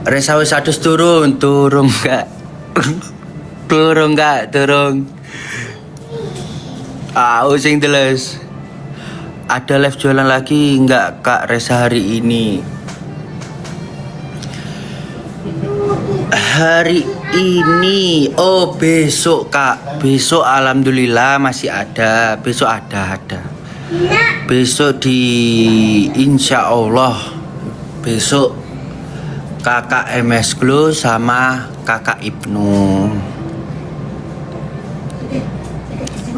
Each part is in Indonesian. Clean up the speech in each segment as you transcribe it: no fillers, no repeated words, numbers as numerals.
Resa wis adus turun Kak. Turun Kak, turun. Sing teles. Ada live jualan lagi enggak Kak Resa hari ini? Hari ini, oh besok Kak. Besok alhamdulillah masih ada. Besok ada. Besok di insya Allah besok Kakak MS Glow sama Kakak Ibnu.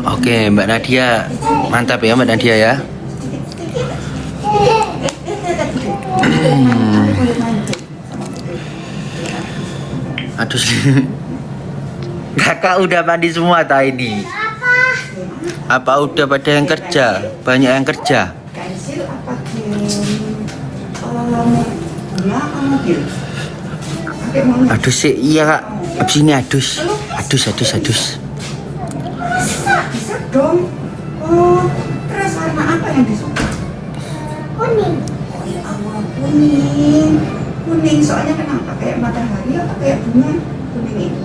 Oke Mbak Nadia, mantap ya Mbak Nadia ya. Aduh, Kakak udah mandi semua tak ini? Apa udah pada yang kerja? Banyak yang kerja? Aduh sih, iya Kak. Abis ini adus. Bisa dong. Oh, terus warna apa yang disuka? Kuning. Oh ya Allah, kuning. Soalnya kenapa? Kayak matahari atau kayak bunga kuning itu?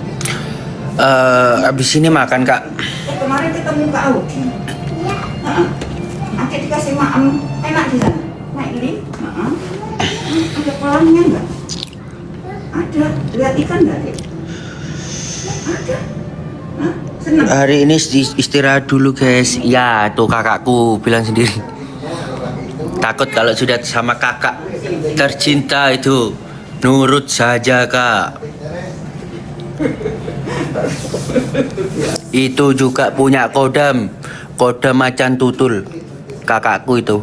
Abis ini makan Kak. Kemarin ketemu Kak Audi. Iya. Nanti dikasih maem, enak di sana. Naik lift. Ada kolamnya enggak? Ada. Lihat ikan enggak, Dek? Ada. Senang. Hari ini istirahat dulu guys. Ya tuh kakakku bilang sendiri. Takut kalau sudah sama kakak tercinta itu nurut saja Kak. Itu juga punya kodam macan tutul kakakku itu.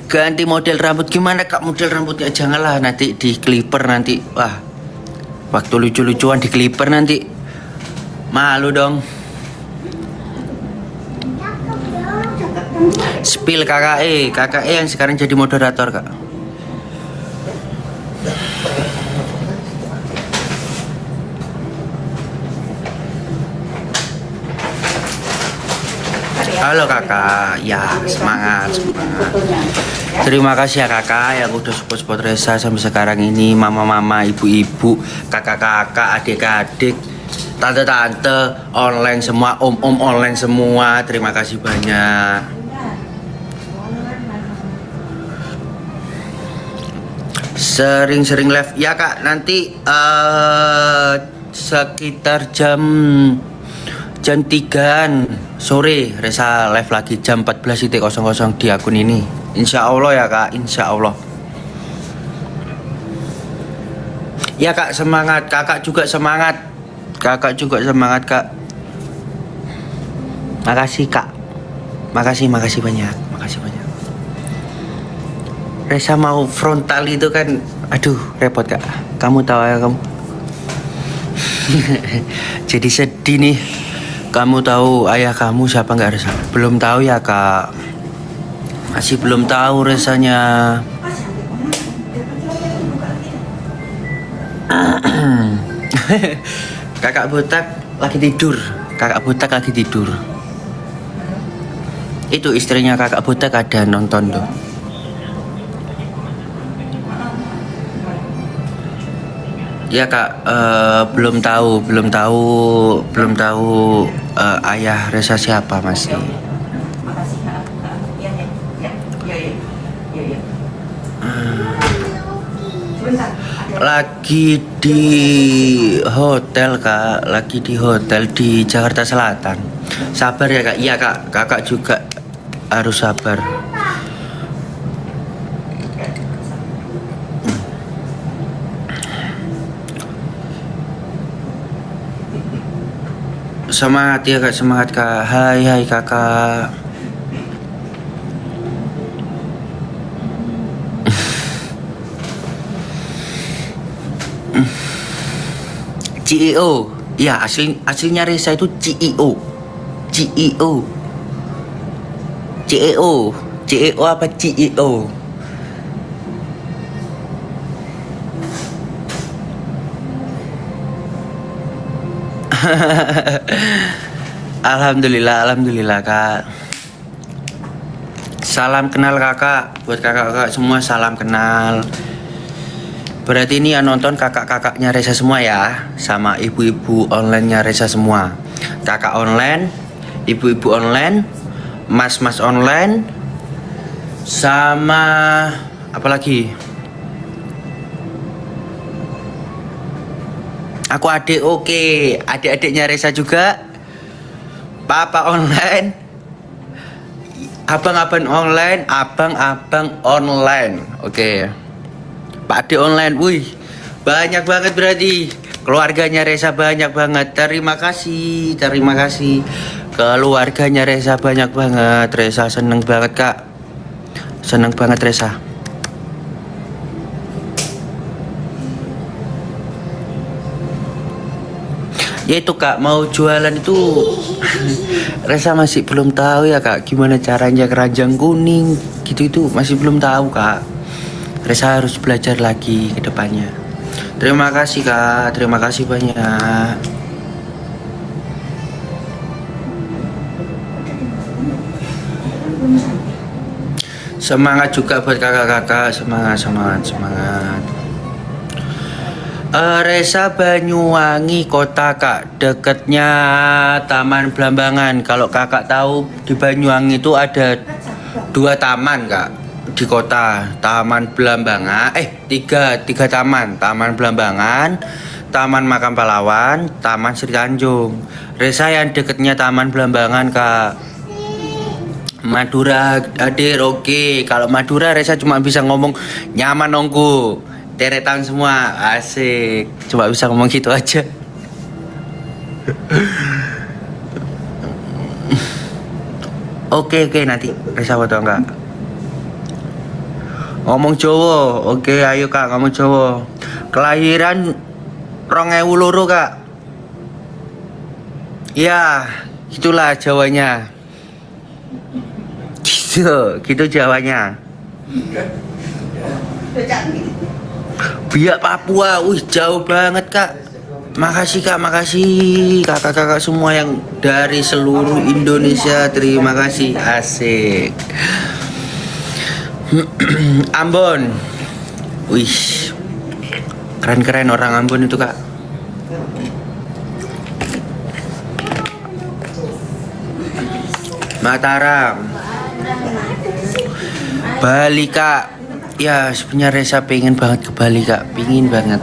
Ganti model rambut gimana Kak? Model rambutnya janganlah nanti di clipper nanti. Wah, waktu lucu-lucuan di clipper nanti malu dong. Spill KKE yang sekarang jadi moderator Kak. Halo Kakak, ya semangat. Terima kasih ya Kakak yang udah support Resa sampai sekarang ini. Mama-mama, ibu-ibu, kakak-kakak, adik-adik, tante-tante, online semua, om-om online semua. Terima kasih banyak. Sering-sering live ya Kak. Nanti sekitar jam 3-an sore Resa live lagi jam 14.00 di akun ini. Insya Allah ya Kak, insya Allah. Ya Kak semangat, kakak juga semangat. Kakak Kak. Makasih Kak. Makasih banyak. Resa mau frontal itu kan, aduh repot Kak. Kamu tahu ya kamu. Jadi sedih nih. Kamu tahu ayah kamu siapa nggak Resa? Belum tahu ya Kak. Masih belum tahu Resanya. Kakak botak lagi tidur. Itu istrinya kakak botak ada nonton tuh. Ya Kak, belum tahu ayah Resa siapa masih. Lagi di hotel Kak, di Jakarta Selatan. Sabar ya Kak. Iya Kak, kakak juga harus sabar. Semangat ya Kak, semangat Kak. Hai Kakak. CEO. Ya, aslinya Resa itu CEO. CEO apa CEO? Alhamdulillah kak. Salam kenal kakak. Buat kakak-kakak semua salam kenal. Berarti ini yang nonton kakak-kakaknya Reza semua ya. Sama ibu-ibu online-nya Reza semua. Kakak online, ibu-ibu online, mas-mas online, sama apa lagi? Aku adik, oke. Adik-adiknya Reza juga. Papa online, abang-abang online, abang-abang online. Oke. Pak adik online, wih, banyak banget berarti. Keluarganya Reza banyak banget. Terima kasih. Keluarganya Reza banyak banget. Reza seneng banget kak. Seneng banget Reza. Ya itu kak, mau jualan itu Reza masih belum tahu ya kak, gimana caranya keranjang kuning gitu, itu masih belum tahu kak. Reza harus belajar lagi ke depannya. Terima kasih kak, terima kasih banyak. Semangat juga buat kakak-kakak, semangat. Reza Banyuwangi kota kak, deketnya Taman Blambangan. Kalau kakak tahu di Banyuwangi itu ada 2 taman kak di kota. Taman Blambangan, tiga taman. Taman Blambangan, Taman Makam Pahlawan, Taman Sri Tanjung. Reza yang deketnya Taman Blambangan kak. Madura hadir, oke. Kalau Madura Reza cuma bisa ngomong nyaman nongku. Deretan semua, asik. Cuma bisa ngomong gitu aja. Oke, nanti Reza foto enggak? Ngomong Jawa, oke ayo kak ngomong Jawa. Kelahiran 2002 kak. Ya, gitulah Jawanya. Gitu Jawanya. Biak Papua, jauh banget kak. Makasih kak, makasih kakak-kakak semua yang dari seluruh Indonesia. Terima kasih, asik. Ambon, wih, keren orang Ambon itu kak. Mataram, Bali kak. Ya sebenarnya Reza pengen banget ke Bali kak, pengen banget.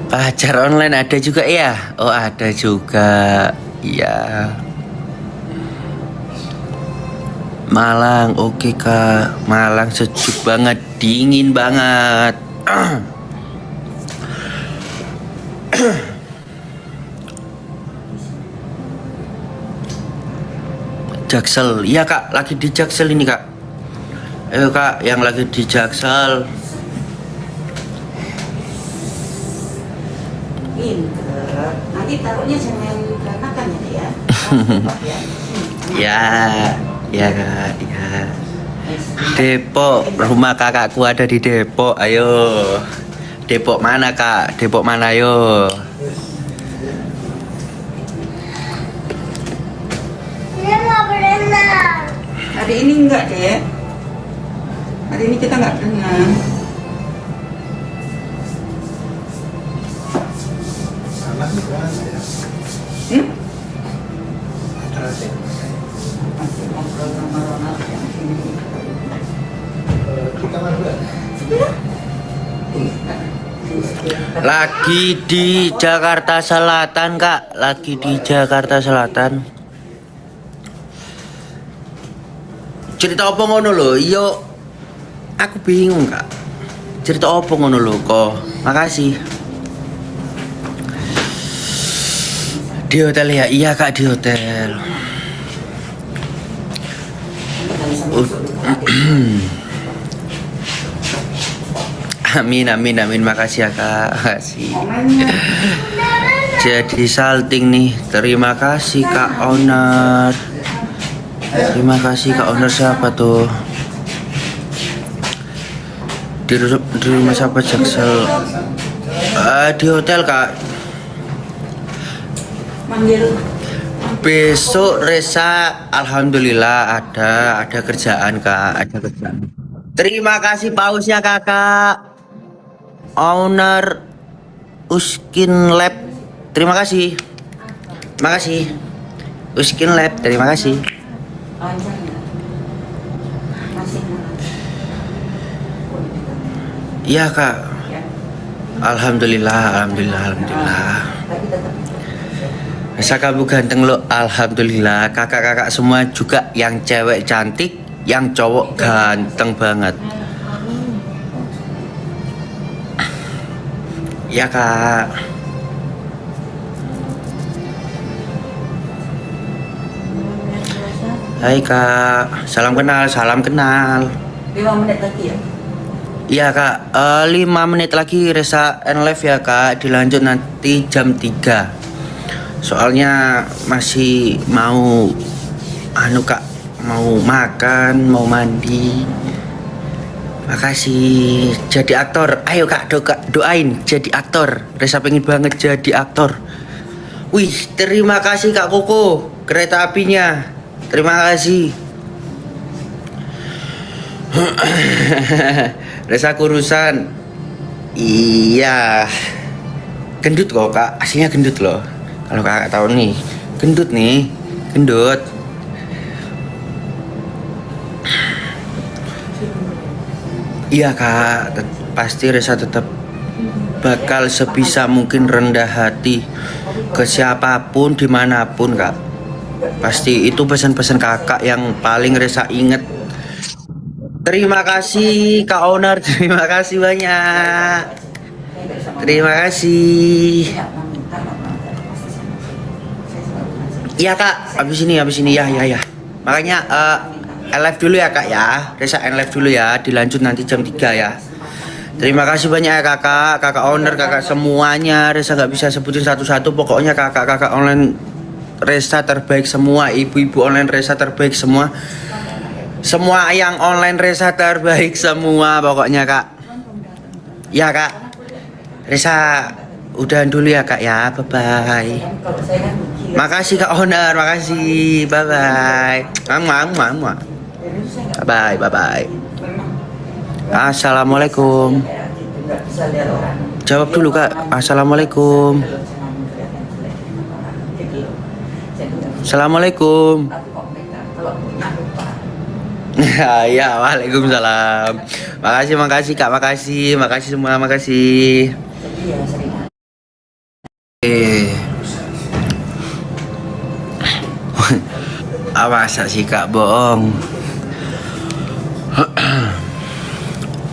Pacar online ada juga ya? Oh ada juga, ya. Malang, oke kak. Malang sejuk banget, dingin banget. Jaksel, iya kak, lagi di Jaksel ini kak. Ayo kak, yang lagi di Jaksel. Pinter. Nanti taruhnya jangan berantakan ya. Ya kak, ya. Depok, rumah kakakku ada di Depok. Ayo. Depok mana kak? Depok mana ayo? Hari ini enggak deh. Hari ini kita enggak berenang. Lagi di Jakarta Selatan kak, lagi di Jakarta Selatan. Cerita apa ngono lho? Yo, aku bingung kak. Cerita apa ngono lho kok? Makasih. Di hotel ya? Iya kak, di hotel. Amin. Makasih ya kak. Makasih. Jadi salting nih. Terima kasih kak owner. Terima kasih kak owner, siapa tuh? di rumah siapa Jaksel? Di hotel kak. Manggil. Besok Resa, alhamdulillah ada kerjaan kak, ada kerjaan. Terima kasih pausnya kakak. Owner Uskin Lab, terima kasih. Makasih. Uskin Lab, terima kasih. Lancar nggak? Masih Iya kak. ya. Alhamdulillah. Tapi tetap Resa kamu ganteng lo, alhamdulillah. Kakak-kakak semua juga yang cewek cantik, yang cowok ganteng banget. Ya kak. Hai kak, salam kenal, salam kenal. 5 menit lagi ya. Iya kak, 5 menit lagi Resa and live ya kak. Dilanjut nanti jam 3. Soalnya masih mau kak, mau makan, mau mandi. Makasih. Jadi aktor, ayo kak, doain jadi aktor. Resa pengen banget jadi aktor. Wih, terima kasih kak Koko, kereta apinya. Terima kasih. Resa kurusan. Iya. Gendut kok kak, aslinya gendut loh. Kalau kakak tahu nih, gendut nih, gendut. Iya kak, pasti Resa tetap bakal sebisa mungkin rendah hati ke siapapun dimanapun kak. Pasti itu pesan-pesan kakak yang paling Resa inget. Terima kasih Kak Owner, terima kasih banyak. Terima kasih. Iya kak, abis ini ya. Makanya live dulu ya kak ya. Resa live dulu ya, dilanjut nanti jam 3 ya. Terima kasih banyak ya kakak owner, kakak semuanya. Resa gak bisa sebutin satu-satu, pokoknya kakak online Resa terbaik semua, ibu-ibu online Resa terbaik semua. Semua yang online Resa terbaik semua pokoknya kak. Ya kak, Resa udahan dulu ya kak ya, bye-bye. Makasih kak owner, makasih, bye-bye. Bye-bye. Assalamualaikum. Jawab dulu kak, assalamualaikum. Assalamualaikum. Ya, waalaikumsalam. Makasih kak, makasih semua, makasih. Masa sih kak bohong.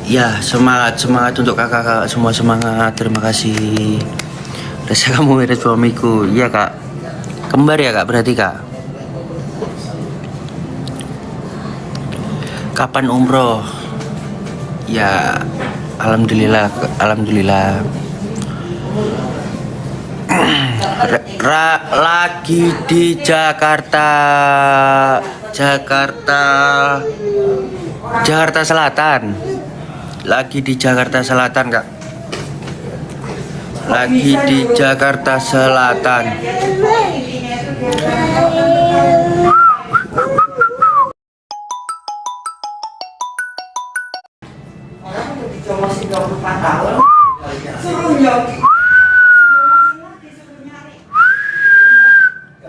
Ya, semangat untuk kakak semua, semangat. Terima kasih. Rasa kamu mirip suamiku. Iya kak. Kembar ya kak berarti kak. Kapan umroh? Ya, alhamdulillah. Lagi di Jakarta Selatan. Lagi di Jakarta Selatan kak. Lagi di Jakarta Selatan. Suruh nyoki.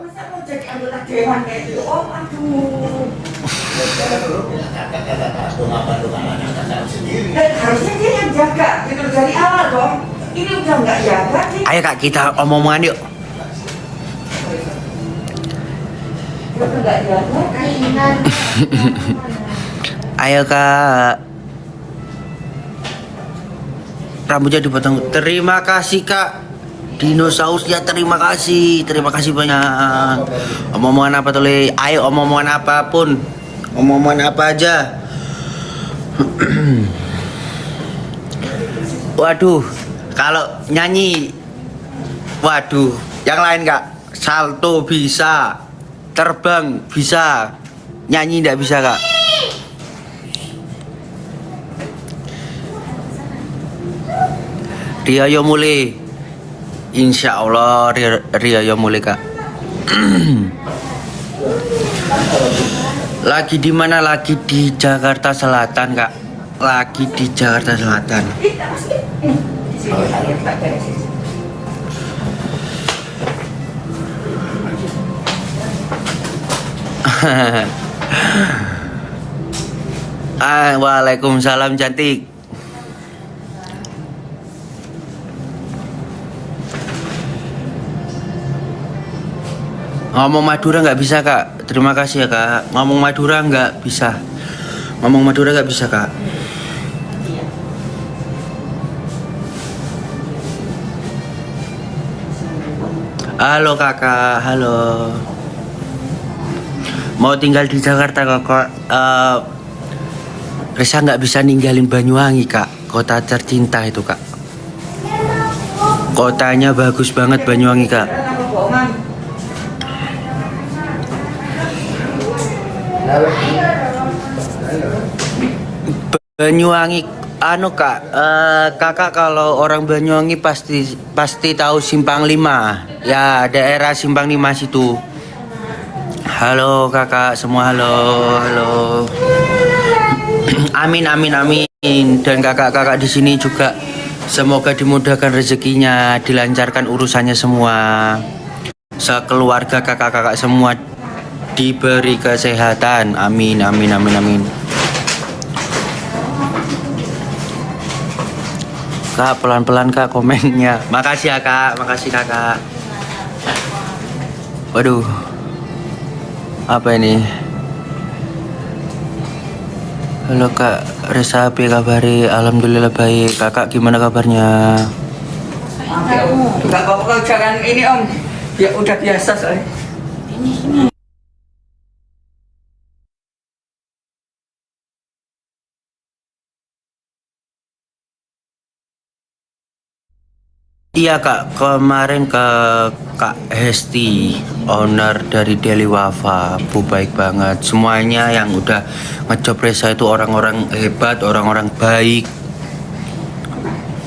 Masa mau jadi anggota dewan kayak gitu? Oh, aduh. Harusnya dia yang jaga gitu dari awal dong. Ini udah nggak jaga sih. Ayo kak, kita omong-omongan yuk. Udah nggak jaga. Ayo kak. Rambutnya dipotong. Terima kasih kak. Dinosaurusnya terima kasih banyak. Omong-omongan apa tuh le? Ayo omongan apapun. Omongan apa aja. Waduh, kalau nyanyi, waduh, yang lain kak. Salto bisa, terbang bisa, nyanyi tidak bisa kak. Ria yo mulai. Insya Allah Ria yo mulai kak. Lagi di mana? Lagi di Jakarta Selatan kak. Lagi di Jakarta Selatan. Waalaikumsalam cantik. Ngomong Madura nggak bisa kak. Terima kasih ya kak. Ngomong Madura nggak bisa. Ngomong Madura nggak bisa kak. Halo kakak, halo. Mau tinggal di Jakarta kok. Risa nggak bisa ninggalin Banyuwangi kak. Kota tercinta itu kak. Kotanya bagus banget Banyuwangi kak. Banyuwangi anu kak, kakak kalau orang Banyuwangi pasti tahu Simpang 5. Ya daerah Simpang 5 situ. Halo kakak semua, halo halo. Amin amin amin. Dan kakak-kakak di sini juga semoga dimudahkan rezekinya, dilancarkan urusannya semua. Sekeluarga kakak-kakak semua diberi kesehatan. Amin amin amin amin. Kak pelan-pelan kak komennya. Makasih ya kak, makasih kakak. Waduh. Apa ini? Halo kak Resa, apa kabari? Alhamdulillah baik. Kakak gimana kabarnya? Enggak apa-apa, jangan ini om. Ya udah biasa soalnya. Iya kak, kemarin ke Kak Hesti, owner dari Deli Wafa, Bu baik banget. Semuanya yang udah ngejob Resa itu orang-orang hebat, orang-orang baik.